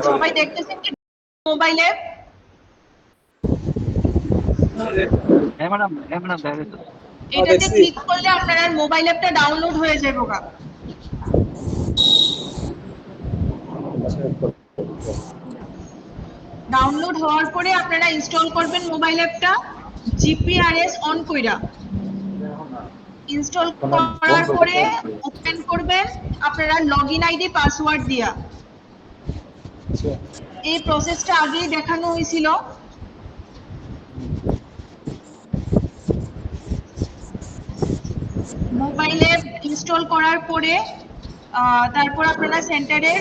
সবাই দেখতেছেন কি মোবাইলে? হ্যাঁ ম্যাডাম, দেখা যাচ্ছে। এটাতে ক্লিক করলে আপনার মোবাইল অ্যাপটা ডাউনলোড হয়ে যাবে গা। ডাউনলোড হওয়ার পরে আপনারা ইনস্টল করবেন মোবাইল অ্যাপটা জিপিআরএস অন কইরা। ইনস্টল করার পরে ওপেন করবেন আপনারা লগইন আইডি পাসওয়ার্ড দিয়া। এই প্রসেসটা আগেই দেখানো হয়েছিল। মোবাইলে ইনস্টল করার পরে তারপর আপনারা সেন্টারের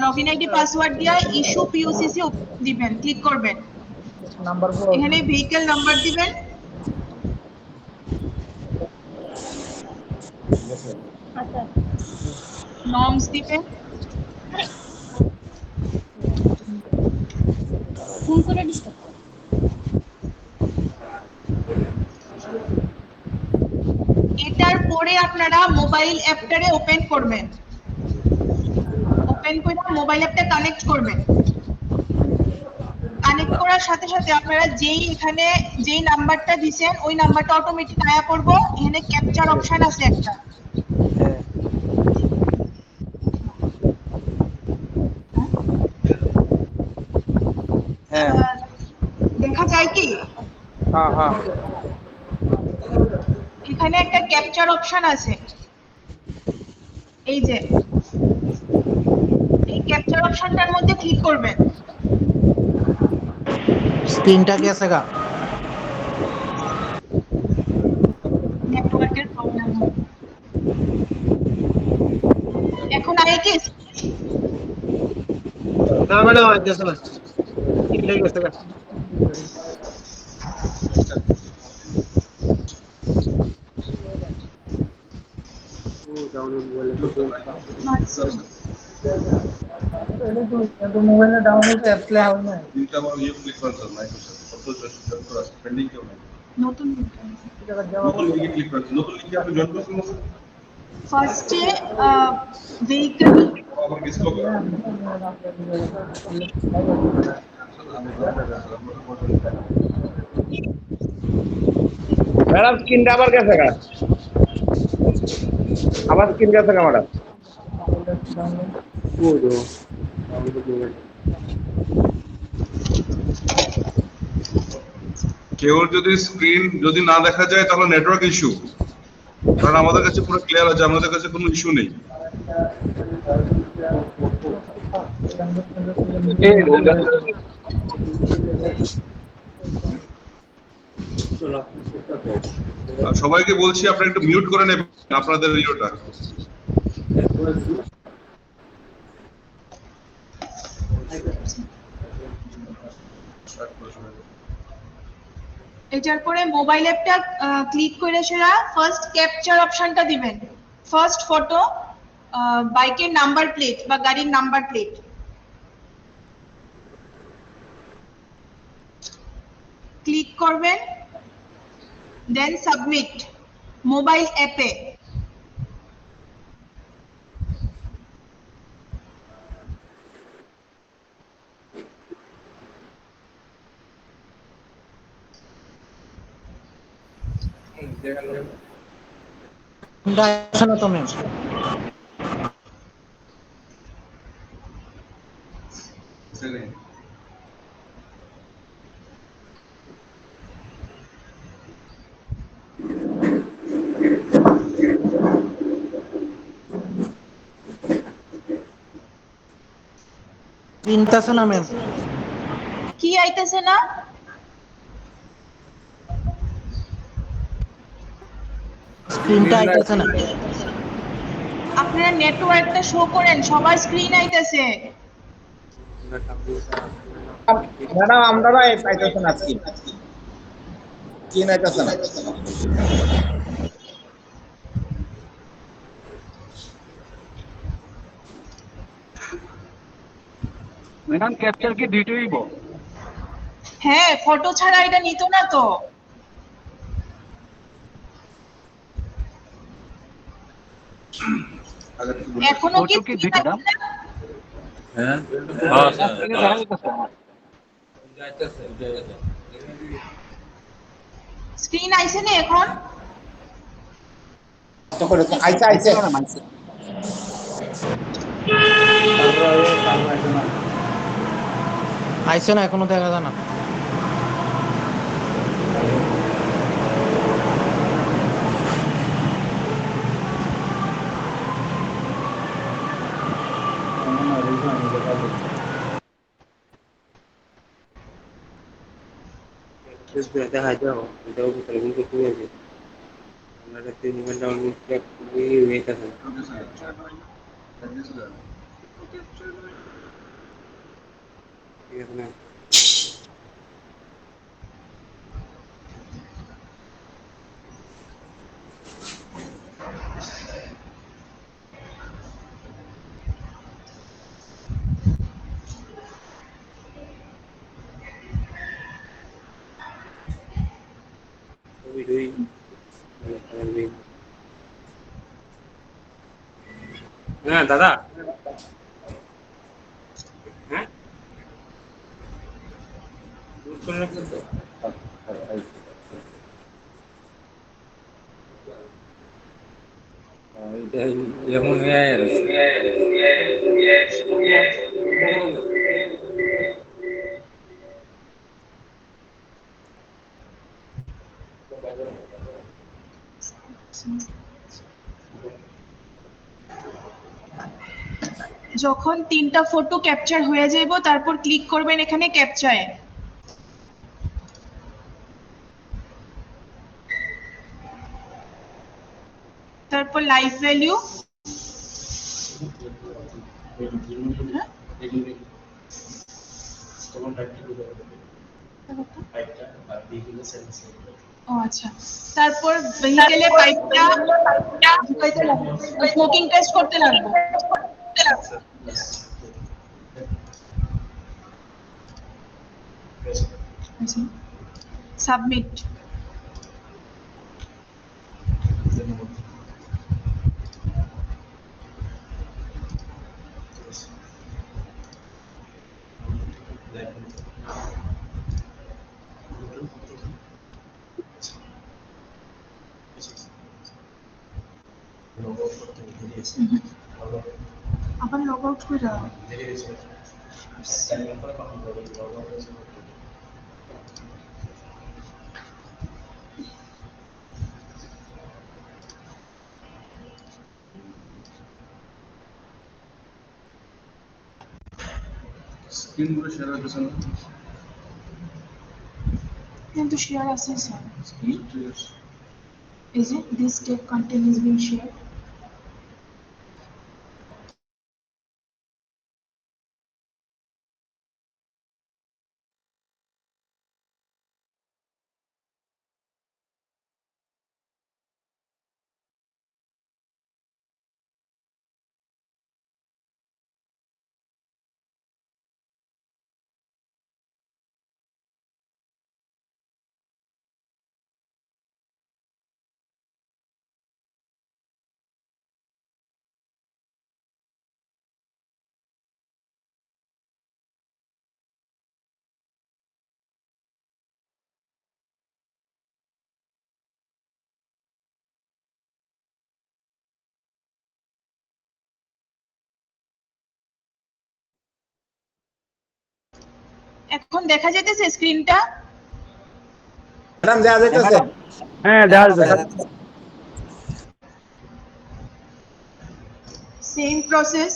লগইন আইডি পাসওয়ার্ড দিয়া ইস্যু পিওসিসি দিবেন, ক্লিক করবেন। এখানে ভেহিকল নাম্বার দিবেন, নর্মস দিবেন, ফোন করে ডিস্টার্ব এটার পরে আপনারা মোবাইল অ্যাপটারে ওপেন করবেন। ওপেন করে মোবাইল অ্যাপটা কানেক্ট করবেন। কানেক্ট করার সাথে সাথে আপনারা এখানে যেই নাম্বারটা দিবেন ওই নাম্বারটা অটোমেটিক আয়া পড়বো। এখানে ক্যাপচার অপশন আছে একটা, হ্যাঁ দেখা যায় কি? হ্যাঁ হ্যাঁ এখানে একটা ক্যাপচার অপশন আছে, এই যে এই ক্যাপচার অপশনটার মধ্যে ক্লিক করবেন। স্ক্রিনটা গেছে গা। নেটওয়ার্কের প্রবলেম হবে। এখন আগে কি না ম্যাডাম গেছে না, স্ক্রিনটা গেছে গা। মোবাইলে ডাউনলোড অ্যাপ প্লে হয় না। দুইটা আমার ক্লিক করা মাইক্রোসফট কত করা পেন্ডিং কেউ নাই। নতুন নতুন লিংকে ক্লিক করেন, নতুন লিংকে আপনি জয়েন করছেন না? ফার্স্টে ভেহিকল আবার গেছিল করা ম্যাডাম স্ক্রিনটা আবার গেছে গা, আবার স্ক্রিন গেছে গা ম্যাডাম। কেউ যদি স্ক্রিন যদি না দেখা যায় তাহলে নেটওয়ার্ক ইস্যু, কারণ আমাদের কাছে পুরো ক্লিয়ার আছে, আমাদের কাছে কোনো ইস্যু নেই। আর সবাইকে বলছি আপনারা একটু মিউট করে নেবেন আপনাদের ভিডিওটা। এটার পরে মোবাইল অ্যাপটা ক্লিক করে সেরা ফার্স্ট ক্যাপচার অপশনটা দিবেন। ফার্স্ট ফটো বাইকের নাম্বার প্লেট বা গাড়ির নাম্বার প্লেট ক্লিক করবেন, দেন সাবমিট মোবাইল অ্যাপে। স্ক্রিনটা আসে না তো ম্যাম। স্ক্রিনটা আছে না ম্যাম। কি আইতেছে না? স্ক্রিনটা আইতেছে না। আপনারা নেটওয়ার্কটা শো করেন, সবার স্ক্রিন আইতেছে। ম্যাডাম আমরা পাইতেছে না স্ক্রিন, স্ক্রিন আইতেছে না। ম্যাডাম ক্যাপচার কি দুইটাই হইব? হ্যাঁ, ফটো ছাড়া এটা নিত না তো। এখনো কি ফটো কি দুইটা ম্যাডাম? হ্যাঁ স্ক্রিনে দেখা যাইতেছে আমার। স্ক্রিন আইছে না এখন? আইসে আইছে আইসে ম্যাডাম, আইছে। আইসে না এখনো দেখা যায় না। দেখা যাও এটাও ভিতরে কিন্তু খুলে যাবে আমরা 3 ঘন্টা অনেক ওয়েট আছে ঠিক আছে না ভিডিওই হ্যাঁ দাদা হ্যাঁ দূর করে রাখছেন তো যেমন যখন 3টা ফটো ক্যাপচার হয়ে যাইব তারপর ক্লিক করবেন এখানে ক্যাপচারে। তারপর লাইভ ভ্যালু, ও আচ্ছা, তারপর ভেহিকেলে পাইপটা ঢুকাইতে লাগবে, স্মোকিং টেস্ট করতে লাগবে। সাবমিট। আবার লগ আউট করে দাও। স্ক্রিন গুলো শেয়ার হইতেছে না। কিন্তু শেয়ার আছে sir. Is it this step content is being shared? এখন দেখা যাইতেছে স্ক্রিনটা? ম্যাডাম দেখা যাইতেছে হ্যাঁ দেখা যাচ্ছে। Same process.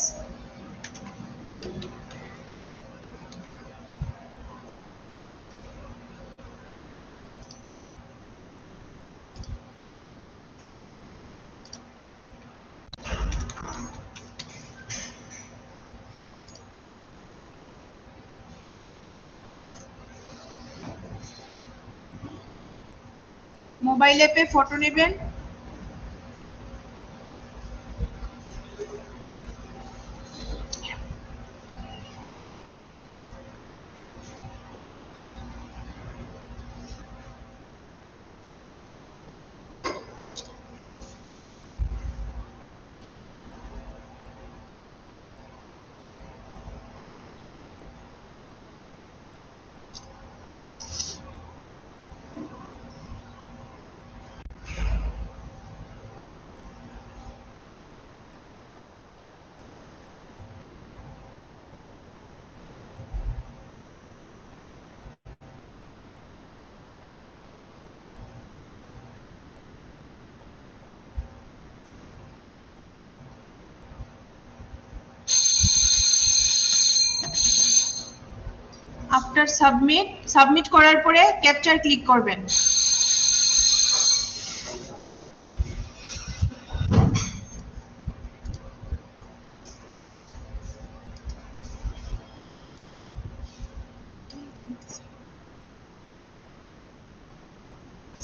মোবাইল অ্যাপে ফটো নেবেন। আফটার সাবমিট করার পরে ক্যাপচার ক্লিক করবেন।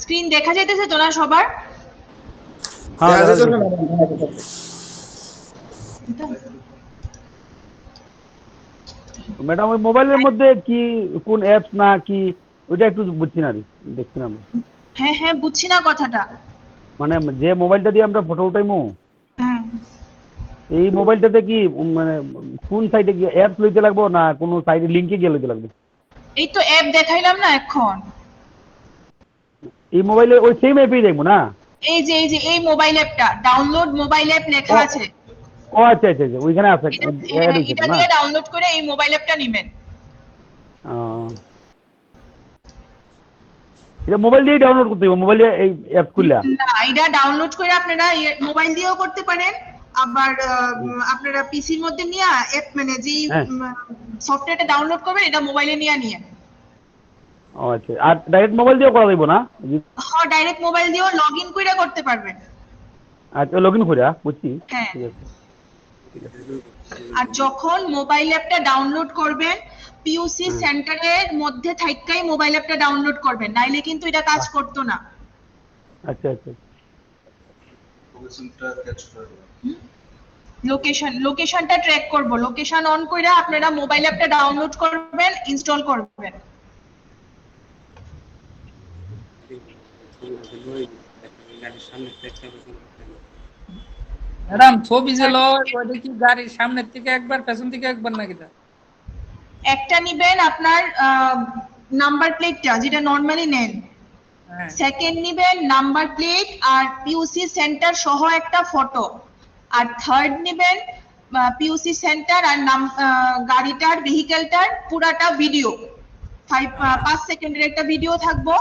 স্ক্রিন দেখা যাইতেছে তো না সবার? হ্যাঁ দেখা দেখা যাইতেছে যাইতেছে। ম্যাডাম ওই মোবাইলের মধ্যে কি কোন অ্যাপস না কি ওইটা একটু বুঝছি না রে, দেখছি না আমরা। হ্যাঁ হ্যাঁ, বুঝছি না কথাটা। মানে যে মোবাইলটা দিয়ে আমরা ফটো উঠাইমু হ্যাঁ, এই মোবাইলটাতে কি মানে কোন সাইটে গিয়ে অ্যাপস লইতে লাগবো না কোনো সাইটে লিংকে গিয়ে লইতে লাগবে? এই তো অ্যাপ দেখাইলাম না এখন। এই মোবাইলে ওই সেম অ্যাপই দেখবো না? এই যে এই মোবাইল অ্যাপটা, ডাউনলোড মোবাইল অ্যাপ লেখা আছে। ও আচ্ছা আচ্ছা আচ্ছা, ওইখানে আছে অ্যাড হইছে এটা না? দিয়ে ডাউনলোড করে এই মোবাইল অ্যাপটা নেবেন। এটা মোবাইল দিয়ে ডাউনলোড করতে হবে, মোবাইলে এই অ্যাপ খুললা? না, এটা ডাউনলোড করে আপনারা মোবাইল দিয়েও করতে পারেন, আবার আপনারা পিসির মধ্যে নিয়ে অ্যাপ মানে যে হ্যাঁ। সফটওয়্যারটা ডাউনলোড করবেন এটা মোবাইলে নিয়ে ও আচ্ছা, আর ডাইরেক্ট মোবাইল দিয়েও করা যাইব না? হ্যাঁ, ডাইরেক্ট মোবাইল দিয়েও লগইন করে করতে পারবেন। আচ্ছা, লগইন করে বুঝছি। হ্যাঁ। ঠিক আছে। আর যখন মোবাইল অ্যাপটা ডাউনলোড করবেন পিইউসি সেন্টারের মধ্যে থাইকাই মোবাইল অ্যাপটা ডাউনলোড করবেন, নাইলে কিন্তু এটা কাজ করতো না। আচ্ছা আচ্ছা। লোকেশনটা ক্যাচ করে লোকেশনটা ট্র্যাক করব, লোকেশন অন কইরা আপনারা মোবাইল অ্যাপটা ডাউনলোড করবেন, ইনস্টল করবেন। গাড়ির সামনে একটা ম্যাডাম ছবি যে ওইটা কি গাড়ির সামনের থেকে একবার পেছন থেকে একবার নাকি? একটা নিবেন আপনার নাম্বার প্লেটটা যেটা নরমালি নেন, হ্যাঁ। সেকেন্ড নিবেন নাম্বার প্লেট আর পিইউসি সেন্টার সহ একটা ফটো, আর থার্ড নিবেন পিইউসি সেন্টার আর গাড়িটার ভেহিকেলটার পুরাটা ভিডিও, 5 সেকেন্ডের একটা ভিডিও থাকবো,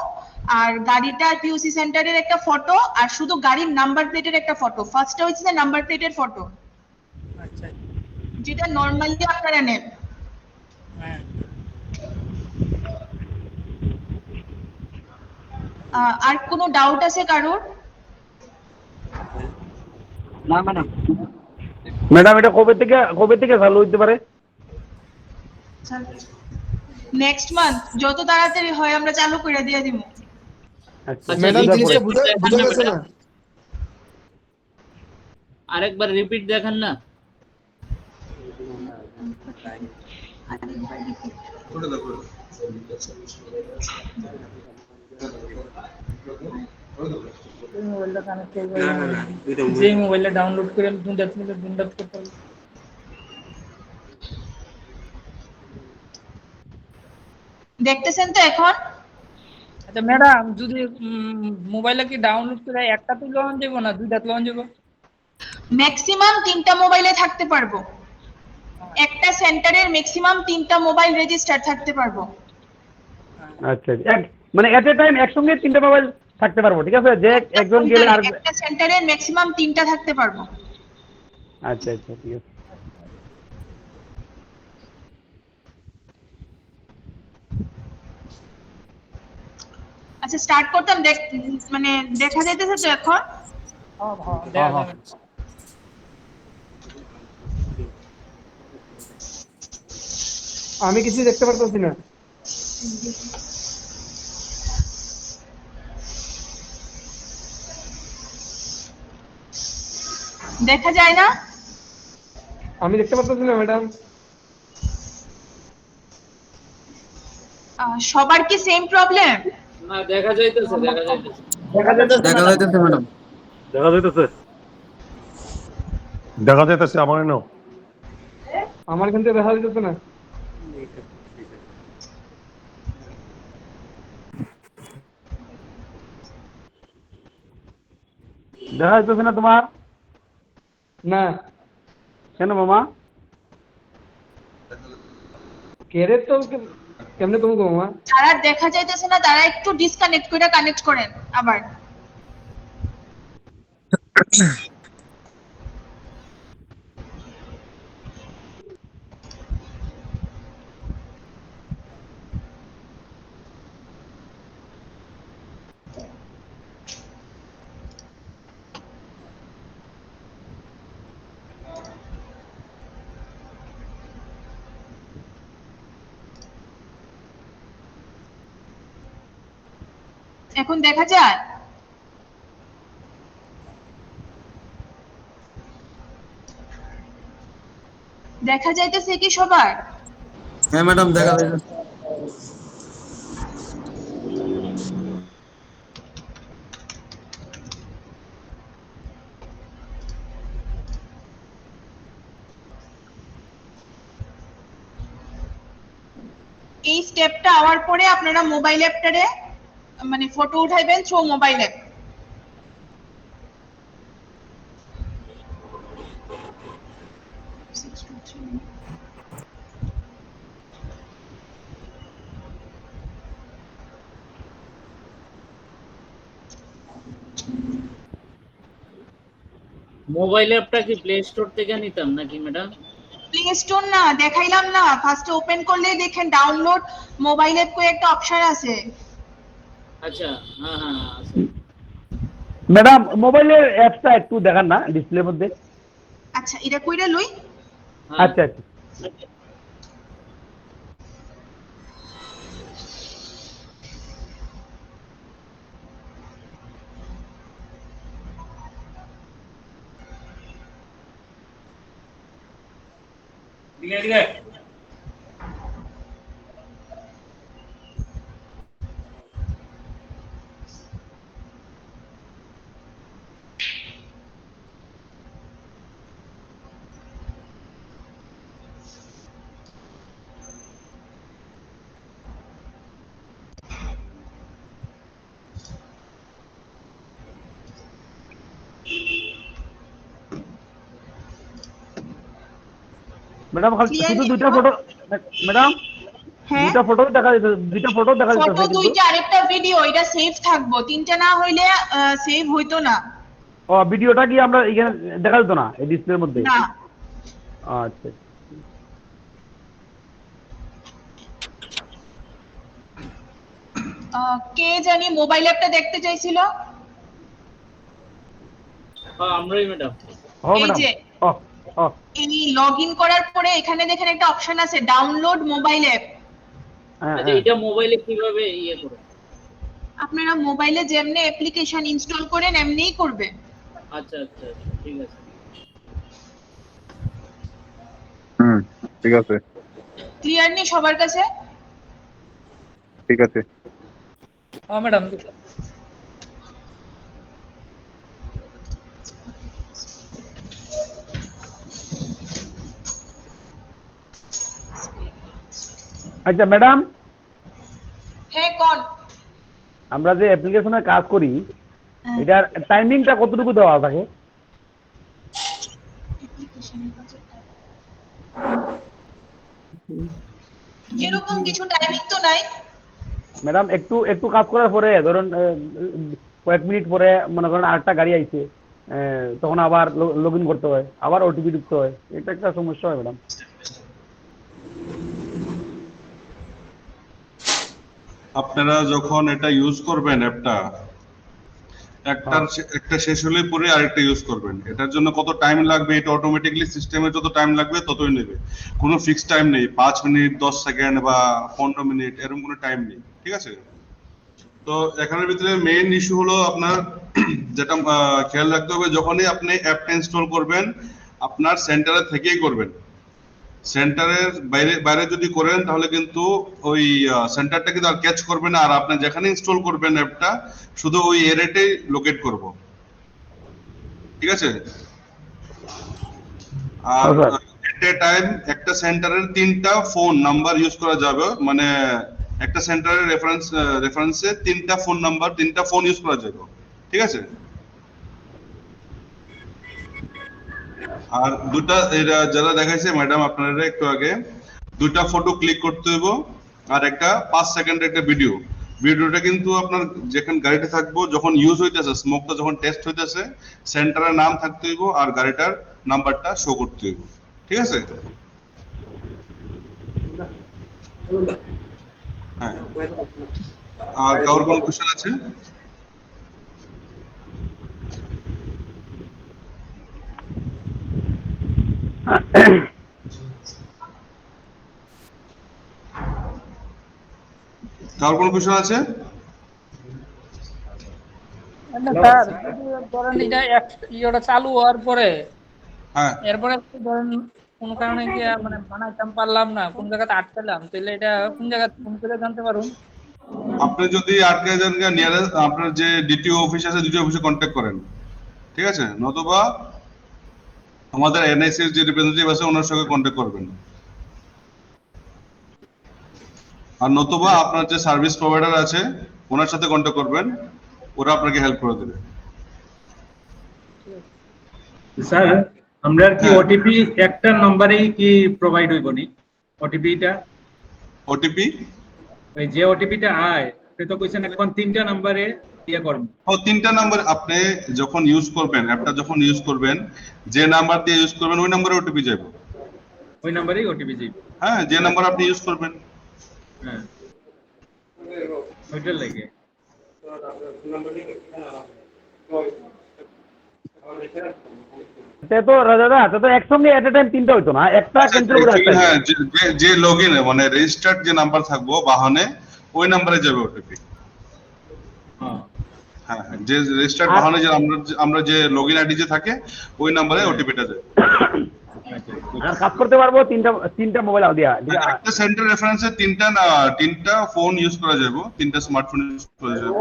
আর গাড়িটার পিইউসি সেন্টারের একটা ফটো, আর শুধু গাড়ির নাম্বার প্লেটের একটা ফটো। ফার্স্টটা হচ্ছে নাম্বার প্লেটের ফটো, আচ্ছা। যেটা নরমালি আপনারা নেন। হ্যাঁ। আর কোনো ডাউট আছে কারোর? না ম্যাডাম। ম্যাডাম এটা কবে থেকে চালু হইতে পারে? নেক্সট মান্থ, যত তাড়াতাড়ি হয় আমরা চালু করে দিয়ে দিব। আচ্ছা ম্যাডাম বুঝা জিনিসটা পড়ে। বুঝা গেছে না? আরেকবার রিপিট দেখান না। করে দাও। এই মোবাইলটা কানেক্ট করবে, না না না দুইটা যে মোবাইলটা ডাউনলোড করে দুনটাত করতে হবে। দেখতেছেন তো এখন? আচ্ছা ম্যাডাম, যদি মোবাইলে কি ডাউনলোড করে একটা তো লঞ্চ যাবো না দুইটা লঞ্চ যাবো? ম্যাক্সিমাম 3টা মোবাইলে থাকতে পারবো, একটা সেন্টারের ম্যাক্সিমাম 3টা মোবাইল রেজিস্টার থাকতে পারবো। আচ্ছা, মানে এট এ টাইম একসঙ্গে 3টা মোবাইল থাকতে পারবো, ঠিক আছে? যে একজন গেলে আর একটা সেন্টারের ম্যাক্সিমাম 3টা থাকতে পারবো। আচ্ছা আচ্ছা, ঠিক আছে। আচ্ছা, স্টার্ট করতাম, মানে দেখা যাইতেছে তো এখন? দেখা যাবে। আমি কিছু দেখতে পারতেছি না। দেখা যায় না? আমি দেখতে পারতেছি না ম্যাডাম। সবার কি সেম প্রবলেম? না, দেখা যাইতেছে। দেখা যাইতেছে ম্যাডাম। দেখা যাইতেছে? দেখা যাইতেছে আমার এনো। আমার এখান থেকে দেখা যাইতেছে না। দেখা যাইতেছে না তোমার? না। কেন মামা? কেরে তো কেমনে তুমি গো মামা? যারা দেখা যাইতেছে না তারা একটু ডিসকানেক্ট করে কানেক্ট করেন আবার। এখন দেখা যায়? দেখা যাইতেছে কি সবার? হ্যাঁ ম্যাডাম দেখা যাইতেছে। এই স্টেপটা আওয়ার পরে আপনারা মোবাইল অ্যাপটারে মানে ফটো উঠাইবেন থ্রু মোবাইল অ্যাপ। মোবাইল অ্যাপটা কি প্লে স্টোর থেকে নিতাম নাকি ম্যাডাম? প্লে স্টোর না, দেখাইলাম না, ফার্স্টে ওপেন করলেই দেখেন ডাউনলোড মোবাইল অ্যাপ কই একটা অপশন আছে। আচ্ছা, হ্যাঁ হ্যাঁ হ্যাঁ, আছে। ম্যাডাম মোবাইলের অ্যাপসটা একটু দেখান না ডিসপ্লের মধ্যে। আচ্ছা, এটা কইরা লই। হ্যাঁ। আচ্ছা আচ্ছা। ম্যাডাম শুধু দুইটা ফটো, ম্যাডাম হ্যাঁ, দুইটা ফটো দেখা যাচ্ছে, দুইটা ফটো দেখা ফটো যাচ্ছে দুইটা আরেকটা ভিডিও, এটা সেভ থাকবো, তিনটা না হইলে সেভ হইতো না। ও ভিডিওটা কি আমরা এখানে দেখা যেত না এই ডিসপ্লের মধ্যে? না, আচ্ছা। কে জানি মোবাইল অ্যাপটা দেখতে চাইছিল? হ্যাঁ আমরাই ম্যাডাম। ও এই ম্যাডাম, যে ও ও এই লগইন করার পরে এখানে দেখেন একটা অপশন আছে ডাউনলোড মোবাইল অ্যাপ। হ্যাঁ আচ্ছা, এটা মোবাইলে কিভাবে ইয়ে করে? আপনারা মোবাইলে যেমনি অ্যাপ্লিকেশন ইনস্টল করেন এমনিই করবেন। আচ্ছা আচ্ছা আচ্ছা, ঠিক আছে। ঠিক আছে, ক্লিয়ার নেই সবার কাছে? ঠিক আছে। হ্যাঁ ম্যাডাম। আচ্ছা ম্যাডাম, হ্যাঁ কোন? আমরা যে অ্যাপ্লিকেশনে কাজ করি এটার টাইমিংটা কতটুকু দেওয়া থাকে? এরকম কিছু টাইমিং তো নাই। ম্যাডাম একটু একটু কাজ করার পরে ধরুন কয়েক মিনিট পরে মনে করেন আরেকটা গাড়ি আইছে, তখন আবার লগ ইন করতে হয়, আবার ওটিপি ঢুকতে হয়, এটা একটা সমস্যা হয় ম্যাডাম। আপনারা যখন এটা ইউজ করবেন অ্যাপটা, একটা শেষ হলে পরে আরেকটা ইউজ করবেন। এটার জন্য কত টাইম লাগবে এটা অটোমেটিক্যালি সিস্টেমে যত টাইম লাগবে ততই নেবে, কোনো ফিক্সড টাইম নেই, 5 মিনিট 10 সেকেন্ড বা 15 মিনিট এরকম কোনো টাইম নেই, ঠিক আছে? তো এখানের ভিতরে মেইন ইস্যু হলো আপনার যেটা খেয়াল রাখতে হবে, যখনই আপনি অ্যাপটা ইনস্টল করবেন আপনার সেন্টারে থেকেই করবেন। সেন্টারের বাইরে বাইরে যদি করেন তাহলে কিন্তু ওই সেন্টারটা কিন্তু আর ক্যাচ করবে না, আর আপনি যেখানে ইনস্টল করবেন অ্যাপটা শুধু ওই এরিয়াতেই লোকেট করব, ঠিক আছে? আর এট এ টাইম একটা সেন্টারের 3টা ফোন নাম্বার ইউজ করা যাবে, মানে একটা সেন্টারের রেফারেন্সে 3টা ফোন নাম্বার 3টা ফোন ইউজ করা যাবে, ঠিক আছে? আর দুটা এরা যারা দেখাইছে ম্যাডাম আপনারা একটু আগে, দুটা ফটো ক্লিক করতে হইব আর একটা 5 সেকেন্ডের একটা ভিডিওটা কিন্তু আপনার যেখানে গাড়িটা থাকবো যখন ইউজ হইতেছে, স্মোকটা যখন টেস্ট হইতেছে, সেন্টারের নাম থাকতে হইব আর গাড়িটার নাম্বারটা শো করতে হইব, ঠিক আছে? হ্যাঁ, আর কারোর কোনো কোশ্চেন আছে? কারোর কোনো কোশ্চেন আছে? স্যার যদি ধরেন এটা ইয়েটা চালু হওয়ার পরে হ্যাঁ এরপরে ধরেন কোনো কারণে কি মানে বানাইতাম পারলাম না, কোন জায়গাতে আটকালাম, তাহলে এটা কোন জায়গা ফোন করে জানতে পারুন? আপনি যদি আটকে যান নিয়ারেস্ট আপনার যে ডিটিও অফিস আছে ডিটিও অফিসে কন্ট্যাক্ট করেন, ঠিক আছে, নতুবা আমাদের এনআইসি এর যে রিপ্রেজেন্টেটিভ আছে ওনার সঙ্গে কন্ট্যাক্ট করবেন, আর নতুবা আপনার যে সার্ভিস প্রোভাইডার আছে ওনার সাথে কন্ট্যাক্ট করবেন, ওরা আপনাকে হেল্প করে দেবে। স্যার আমরা কি হ্যাঁ। ওটিপি একটা নম্বরেই কি প্রোভাইড হইব নি? ওটিপিটা ওটিপি ওই যে ওটিপিটা আয় সে তো কইছেন এখন 3টা নম্বরে ইয়ে করব। ও 3টা নাম্বার আপনি যখন ইউজ করবেন, অ্যাপটা যখন ইউজ করবেন, যে নাম্বার দিয়ে ইউজ করবেন ওই নম্বরে ওটিপি যাবে। ওই নম্বরেই ওটিপি যাইব। হ্যাঁ, যে নাম্বার আপনি ইউজ করবেন। হ্যাঁ ওইটার লাগে। তো দাদা তো একসঙ্গে এট এ টাইম 3টা হইতো না, একটা ক্যান্সেল করে আসতে হ্যাঁ, যে লগইন মানে রেজিস্টার্ড যে নাম্বার থাকবো বাহনে ওই নম্বরে যাবে ওটিপি। হ্যাঁ, যে রেজিস্টার্ড বাহনে যে আমরা যে লগইন আইডি যে থাকে ওই নম্বরে ওটিপিটা যাবে। আর কাজ করতে পারবো তিনটা মোবাইল দিয়া একটা সেন্টার রেফারেন্সে তিনটা ফোন ইউজ করা যাবে, তিনটা স্মার্টফোন ইউজ করা যাবে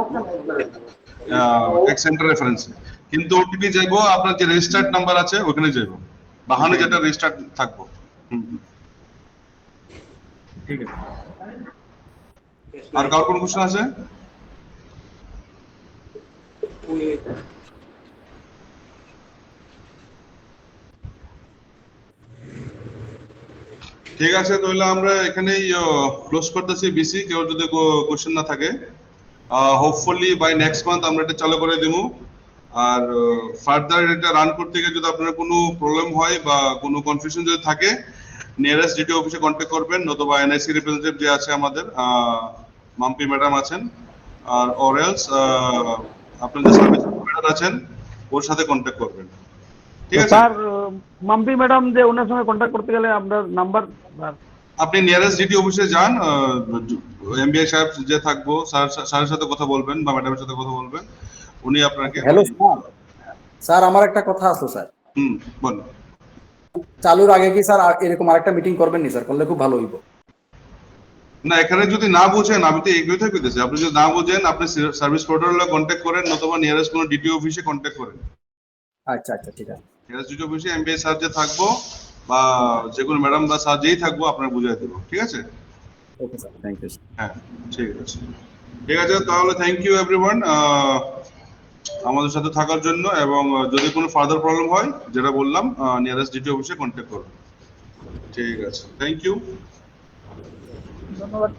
এক সেন্টার রেফারেন্সে, কিন্তু ওটিপি যাইবো আপনার যে রেজিস্টার্ড নাম্বার আছে ওখানে যাইবো, বাহনে যেটা রেজিস্টার্ড থাকবো। ঠিক আছে। আর কার কোন কোশ্চেন আছে? ঠিক আছে, তাহলে আমরা এখানেই ক্লোজ করতেছি বিসি। কেউ যদি কোশ্চেন না থাকে, হোপফুলি বাই নেক্সট মান্থ আমরা এটা চালু করে দেবো। আর ফার্দার এটা রান করতে গিয়ে যদি আপনার কোনো প্রবলেম হয় বা কোনো কনফিউশন যদি থাকে, নিয়ারেস্ট ডিটি অফিসে কন্ট্যাক্ট করবেন, নতুবা এনআইসি রিপ্রেজেন্টেটিভ যে আছে আমাদের মাম্পি ম্যাডাম আছেন, আর অরেলস আপনার যে সার্ভিস প্রোভাইডার আছেন ওর সাথে কন্ট্যাক্ট করবেন, ঠিক আছে? স্যার মাম্পি ম্যাডাম যে ওনার সঙ্গে কন্ট্যাক্ট করতে গেলে আপনার নাম্বার? আপনি নিয়ারেস্ট ডিটি অফিসে যান, এমবিআই সাহেব যে থাকবো স্যারের সাথে কথা বলবেন বা ম্যাডামের সাথে কথা বলবেন, উনি আপনাকে। হ্যালো স্যার, আমার একটা কথা আছে স্যার। বলুন। চালুর আগে কি স্যার এরকম আরেকটা মিটিং করবেন নি স্যার? করলে খুব ভালো হইব। না, এখানে যদি না বুঝেন, আমি তো এইগুলোই কইতেছি, আপনি যদি না বুঝেন আপনি সার্ভিস পোর্টালে কন্ট্যাক্ট করেন, নতুবা নিয়ারেস্ট কোনো ডিটি অফিসে কন্ট্যাক্ট করেন। আচ্ছা আচ্ছা, ঠিক আছে। নিয়ারেস্ট ডিটি অফিসে এমবিআই স্যার যে থাকবো বা যে কোনো ম্যাডাম বা স্যার যেই থাকবো আপনারা বুঝিয়ে দেবো, ঠিক আছে? Okay sir, thank you. হ্যাঁ, ঠিক আছে, ঠিক আছে। তাহলে থ্যাংক ইউ এভরিওয়ান আমাদের সাথে থাকার জন্য, এবং যদি কোনো ফার্দার প্রবলেম হয় যেটা বললাম নিয়ারেস্ট ডিটি অফিসে কন্ট্যাক্ট করবেন, ঠিক আছে? থ্যাংক ইউ, ধন্যবাদ।